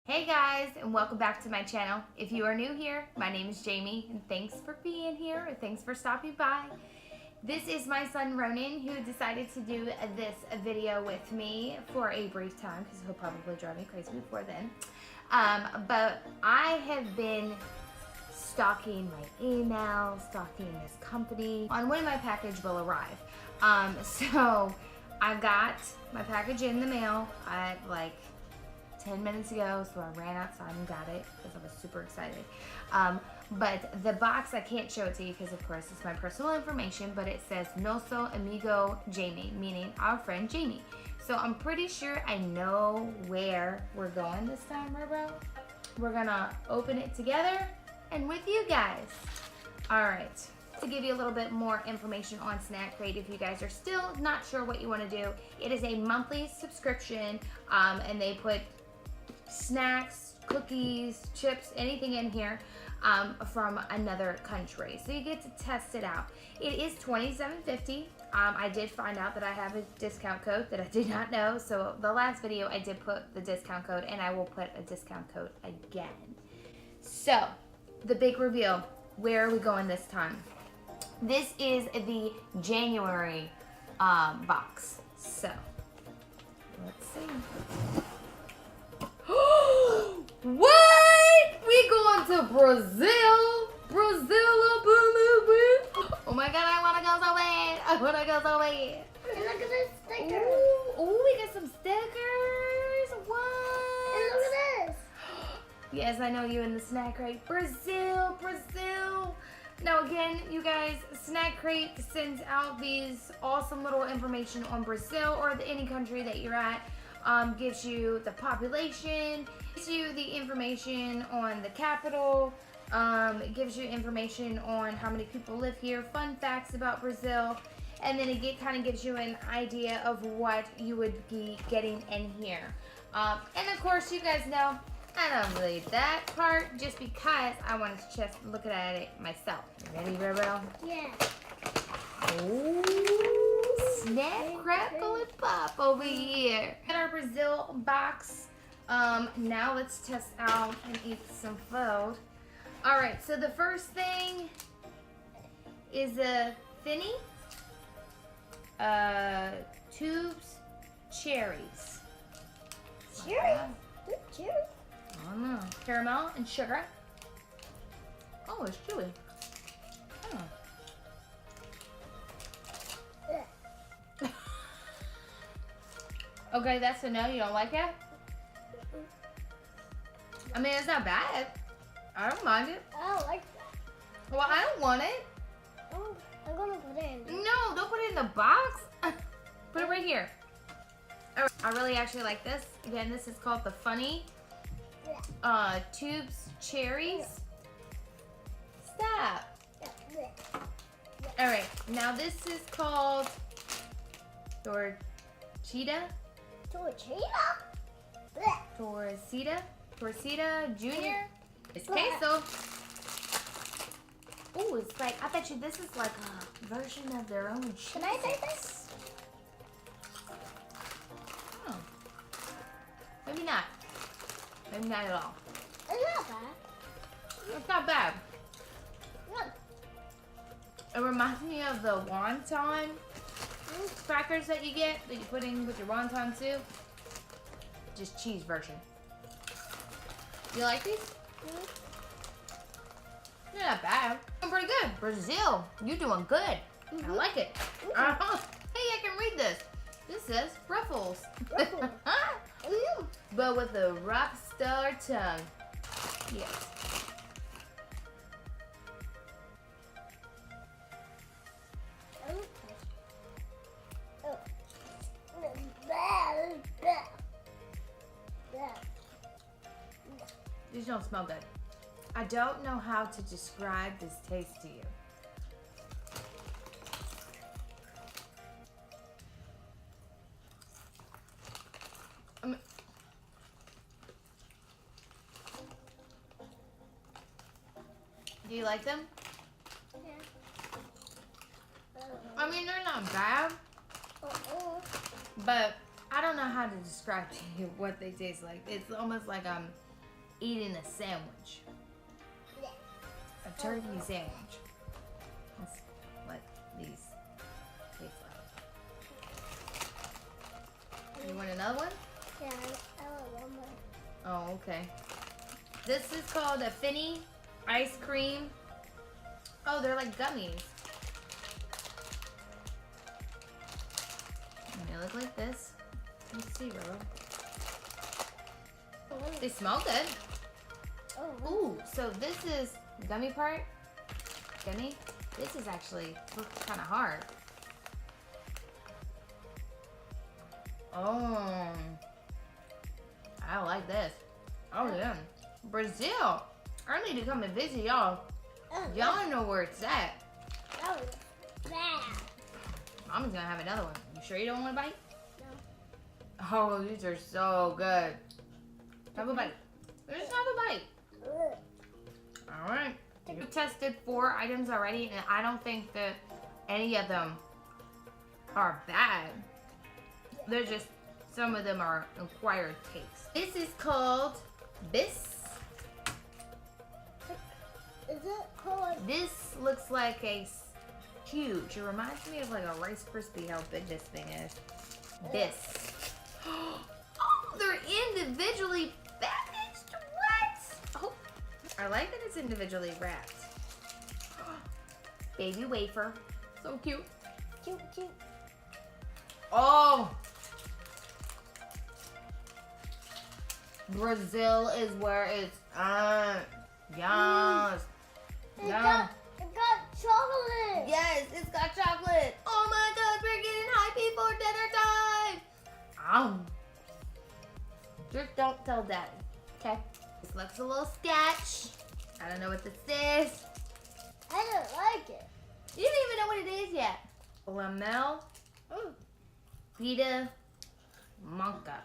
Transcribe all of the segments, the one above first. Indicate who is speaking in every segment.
Speaker 1: Hey guys, and welcome back to my channel. If you are new here, my name is Jamie, and thanks for being here, or thanks for stopping by. This is my son Ronan, who decided to do this video with me for a brief time, because he'll probably drive me crazy before then. But I have been stalking my email, stalking this company on when my package will arrive. So I got my package in the mail at like 10 minutes ago, so I ran outside and got it because I was super excited. But the box, I can't show it to you because of course it's my personal information, but it says Noso Amigo Jamie, meaning our friend Jamie. So I'm pretty sure I know where we're going this time, bro. We're gonna open it together and with you guys. All right. To give you a little bit more information on SnackCrate, if you guys are still not sure what you want to do, it is a monthly subscription, and they put snacks, cookies, chips, anything in here from another country. So you get to test it out. It is $27.50. I did find out that I have a discount code that I did not know. So the last video I did put the discount code, and I will put a discount code again. So the big reveal, where are we going this time? This is the January box. So let's see. What? We going to Brazil? Brazil, oh my God, I wanna go so bad. I wanna go so bad.
Speaker 2: And look at this sticker.
Speaker 1: Ooh, we got some stickers. What?
Speaker 2: And look at this.
Speaker 1: Yes, I know you in the SnackCrate. Brazil, Brazil. Now again, you guys, SnackCrate sends out these awesome little information on Brazil or any country that you're at. Gives you the population, gives you the information on the capital, it gives you information on how many people live here, fun facts about Brazil, and then it kind of gives you an idea of what you would be getting in here. And of course, you guys know, I don't read that part just because I wanted to just look at it myself. You ready, Referral?
Speaker 2: Yeah.
Speaker 1: Ooh, snap, crackle, and pop over here. Got our Brazil box. Now let's test out and eat some food. All right, so the first thing is a Finny tubes cherries.
Speaker 2: Cherry? Good cherry.
Speaker 1: I don't know. Caramel and sugar. Oh, it's chewy. Oh. Okay, that's a no. You don't like it? I mean, it's not bad. I don't mind it.
Speaker 2: I don't like that.
Speaker 1: Well, I don't want it.
Speaker 2: Oh, I'm gonna put it in.
Speaker 1: No, don't put it in the box. Put it right here. All right, I really actually like this. Again, this is called the Funny Tubes Cherries. Stop. All right, now this is called Torcida. Torcida Junior. It's queso. Oh, it's like, I bet you this is like a version of their own cheese.
Speaker 2: Can I taste this?
Speaker 1: Oh. Maybe not. Maybe not at all.
Speaker 2: It's not bad.
Speaker 1: It's not bad.
Speaker 2: Look.
Speaker 1: It reminds me of the wonton crackers that you get that you put in with your wonton soup. Just cheese version. You like these? They're not bad. I'm pretty good. Brazil, you're doing good. I like it. Hey, I can read this. This says Ruffles. But with a rock star tongue. Yes. These don't smell good. I don't know how to describe this taste to you. Do you like them?
Speaker 2: Yeah.
Speaker 1: I mean, they're not bad, but I don't know how to describe to you what they taste like. It's almost like eating a sandwich.
Speaker 2: Yeah.
Speaker 1: A turkey sandwich. That's what these taste like. You want another one?
Speaker 2: Yeah, I want one more.
Speaker 1: Oh, okay. This is called a Finny ice cream. Oh, they're like gummies. And they look like this. Let's see, Roro. They smell good.
Speaker 2: Oh,
Speaker 1: Ooh, so this is gummy part. Gummy. This is actually kind of hard. Oh, I like this. Oh yeah, Brazil. I need to come and visit y'all. Y'all know where it's at.
Speaker 2: that was bad.
Speaker 1: I'm just gonna have another one. You sure you don't want to bite?
Speaker 2: No.
Speaker 1: Oh, these are so good. Have a bite. Just have a bite.
Speaker 2: Ugh.
Speaker 1: All right. We've tested 4 items already, and I don't think that any of them are bad. They're just, some of them are acquired taste. This is called Bis.
Speaker 2: Is it called?
Speaker 1: This looks like huge. It reminds me of like a Rice Krispie, how big this thing is. Bis. Oh, they're individually packaged. What? Oh, I like that it's individually wrapped. Baby wafer. So cute.
Speaker 2: Cute, cute.
Speaker 1: Oh. Brazil is where it's at. Yes.
Speaker 2: It
Speaker 1: Yum.
Speaker 2: got chocolate.
Speaker 1: Yes, it's got chocolate. Oh my god, we're getting high before dinner time. Just don't tell Daddy, okay? This looks a little sketch. I don't know what this is.
Speaker 2: I don't like it.
Speaker 1: You don't even know what it is yet. Clamel pita maca.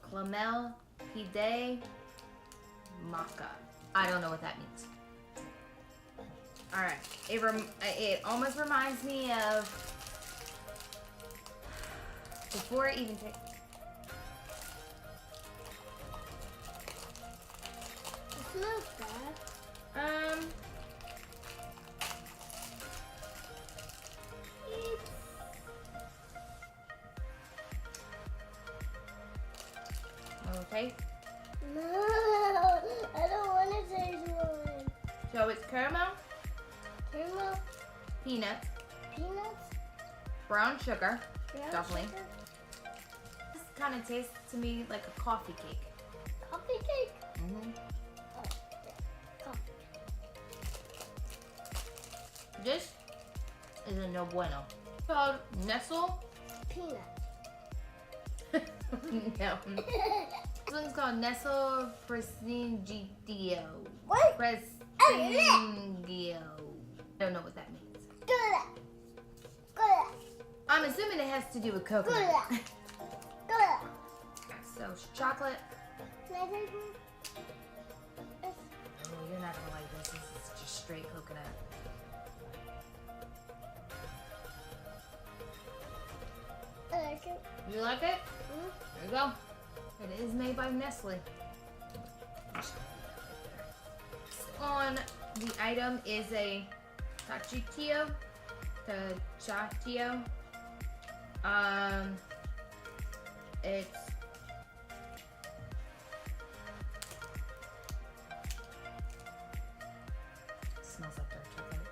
Speaker 1: Clamel pide maca. I don't know what that means. All right, it almost reminds me of before it even takes.
Speaker 2: It smells bad.
Speaker 1: Okay,
Speaker 2: No, I don't want to taste one.
Speaker 1: so it's caramel,
Speaker 2: Caramel,
Speaker 1: peanuts,
Speaker 2: peanuts,
Speaker 1: brown sugar.
Speaker 2: brown
Speaker 1: Definitely.
Speaker 2: sugar,
Speaker 1: This kind of tastes to me like a coffee cake.
Speaker 2: coffee cake.
Speaker 1: Mm-hmm.
Speaker 2: Oh, yeah, coffee cake.
Speaker 1: This is a no bueno. It's called Nestle.
Speaker 2: Peanut.
Speaker 1: No. This one's called Nestle Prestigio.
Speaker 2: What?
Speaker 1: Prestigio. Don't know what that means.
Speaker 2: Good. Good.
Speaker 1: I'm assuming it has to do with coconut.
Speaker 2: Good. Good.
Speaker 1: So it's chocolate.
Speaker 2: Can I take one?
Speaker 1: Oh, you're not gonna like this. This is just straight coconut.
Speaker 2: I like it.
Speaker 1: You like it?
Speaker 2: Mm.
Speaker 1: There you go. It is made by Nestle. On the item is a tachitio. Tachatio. It's smells like dark chocolate.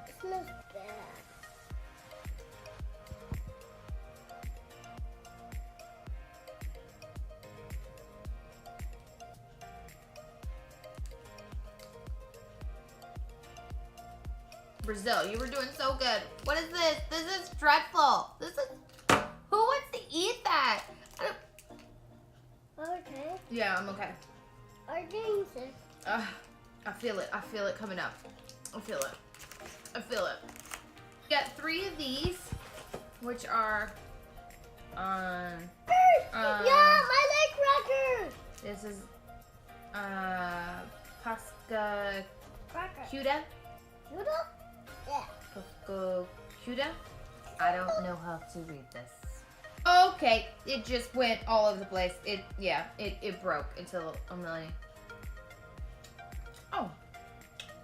Speaker 2: It smells bad.
Speaker 1: Brazil, you were doing so good. What is this? This is dreadful. This is. Who wants to eat that? I don't...
Speaker 2: Okay.
Speaker 1: Yeah, I'm okay.
Speaker 2: Are getting sick.
Speaker 1: I feel it. I feel it coming up. I feel it. I feel it. Got 3 of these, which are
Speaker 2: yeah, I like crackers.
Speaker 1: this is Pasca
Speaker 2: Crackers.
Speaker 1: Cuda.
Speaker 2: Noodle? Yeah.
Speaker 1: Pasca Cuda. I don't know how to read this. Okay, it just went all over the place. It broke into a million. Oh,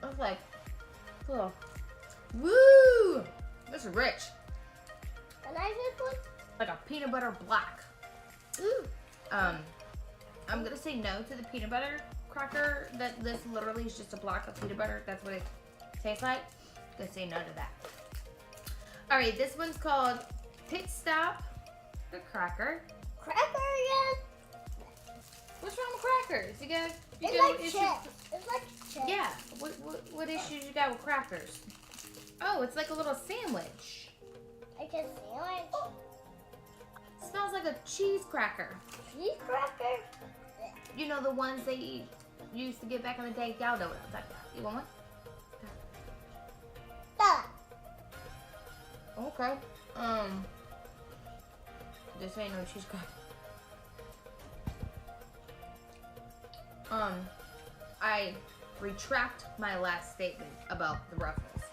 Speaker 1: it's like, cool. Woo! This is rich.
Speaker 2: Can I just one?
Speaker 1: Like a peanut butter black.
Speaker 2: Ooh.
Speaker 1: I'm gonna say no to the peanut butter cracker. That this literally is just a block of peanut butter. That's what it tastes like. I'm gonna say no to that. All right, this one's called Pit Stop the Cracker.
Speaker 2: Cracker again?
Speaker 1: What's wrong with crackers? You got
Speaker 2: It's
Speaker 1: got
Speaker 2: like
Speaker 1: issues?
Speaker 2: chips. It's like chips.
Speaker 1: Yeah. What issues you got with crackers? Oh, it's like a little sandwich.
Speaker 2: Like a sandwich.
Speaker 1: Smells like a cheese cracker.
Speaker 2: Cheese cracker?
Speaker 1: You know the ones they used to get back in the day. Y'all know what I'm talking about. You want one?
Speaker 2: Duh.
Speaker 1: Okay. This ain't no cheese cracker. I retract my last statement about the Ruffles.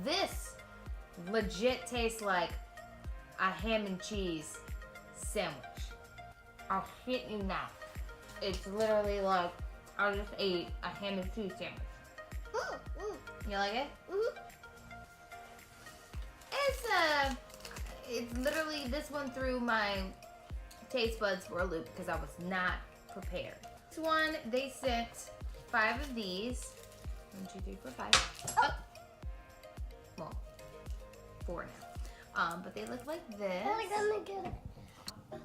Speaker 1: This legit tastes like a ham and cheese sandwich. I'll shit you not. It's literally like I just ate a ham and cheese sandwich. You like it? It's literally, this one threw my taste buds for a loop because I was not prepared. This one, they sent 5 of these. 1, 2, 3, 4, 5. Oh. Well, 4 now. But they look like this.
Speaker 2: Oh my God.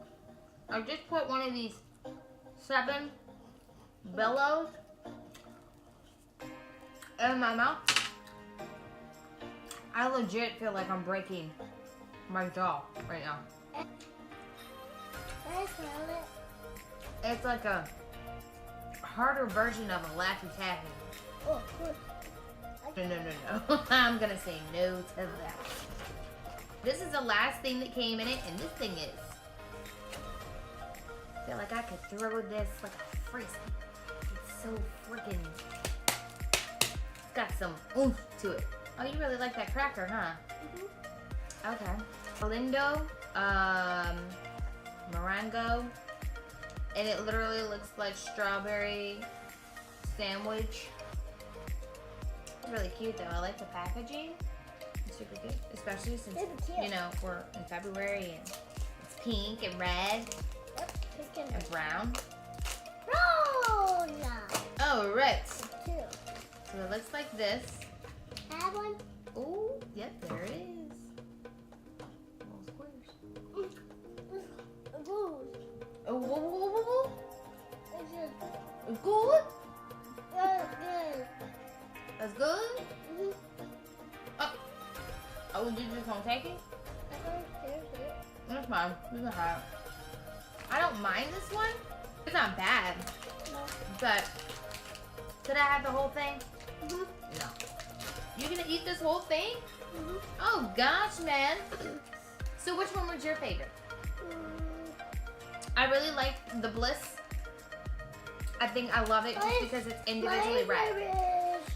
Speaker 1: I just put one of these 7 bellows in my mouth. I legit feel like I'm breaking my jaw right now.
Speaker 2: Can I smell it?
Speaker 1: It's like a harder version of a Laffy Taffy.
Speaker 2: Oh, good.
Speaker 1: No. I'm gonna say no to that. This is the last thing that came in it, and this thing is. I feel like I could throw this like a frisbee. It's so freaking. It's got some oomph to it. Oh, you really like that cracker, huh? Okay. Lindo, Morango, and it literally looks like strawberry sandwich. It's really cute though. I like the packaging. It's super cute, especially since you know we're in February and it's pink and red and brown.
Speaker 2: Oh, no.
Speaker 1: Oh, right.
Speaker 2: 2.
Speaker 1: So it looks like this.
Speaker 2: Have one?
Speaker 1: Oh, yep, there it is. Little squares.
Speaker 2: Good.
Speaker 1: Oh, whoa.
Speaker 2: It's just
Speaker 1: It's good.
Speaker 2: good.
Speaker 1: That's good. Oh, you just gonna take it? That's fine. We can have it. I don't mind this one. It's not bad.
Speaker 2: No.
Speaker 1: But could I have the whole thing?
Speaker 2: Mhm.
Speaker 1: No. You gonna eat this whole thing?
Speaker 2: Mhm.
Speaker 1: Oh gosh, man. So which one was your favorite? I really like the Bliss. I think I love it just because it's individually wrapped.
Speaker 2: My favorite is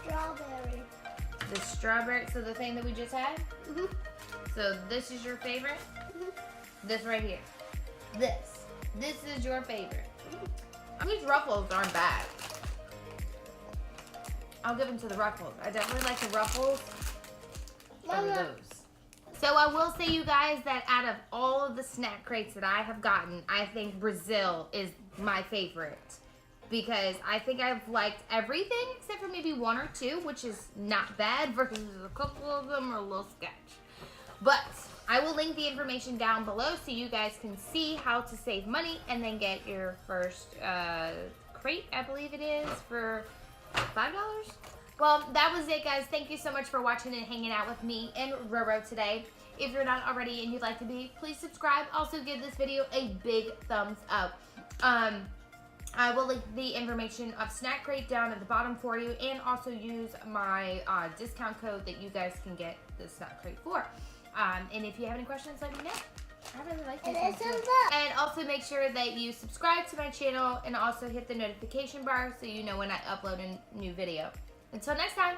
Speaker 2: strawberry.
Speaker 1: The strawberry, so the thing that we just had?
Speaker 2: Mhm.
Speaker 1: So this is your favorite?
Speaker 2: Mhm.
Speaker 1: This right here. This is your favorite. These Ruffles aren't bad. I'll give them to the Ruffles. I definitely like the Ruffles over
Speaker 2: Mama.
Speaker 1: those. So I will say, you guys, that out of all of the snack crates that I have gotten, I think Brazil is my favorite. Because I think I've liked everything except for maybe 1 or 2, which is not bad, versus a couple of them are a little sketch. But I will link the information down below so you guys can see how to save money and then get your first crate, I believe it is, for $5. Well, that was it, guys. Thank you so much for watching and hanging out with me and Roro today. If you're not already and you'd like to be, please subscribe. Also, give this video a big thumbs up. I will link the information of SnackCrate down at the bottom for you, and also use my discount code that you guys can get the SnackCrate for. And if you have any questions, let me know. I really like this one too. And also make sure that you subscribe to my channel and also hit the notification bar so you know when I upload a new video. Until next time.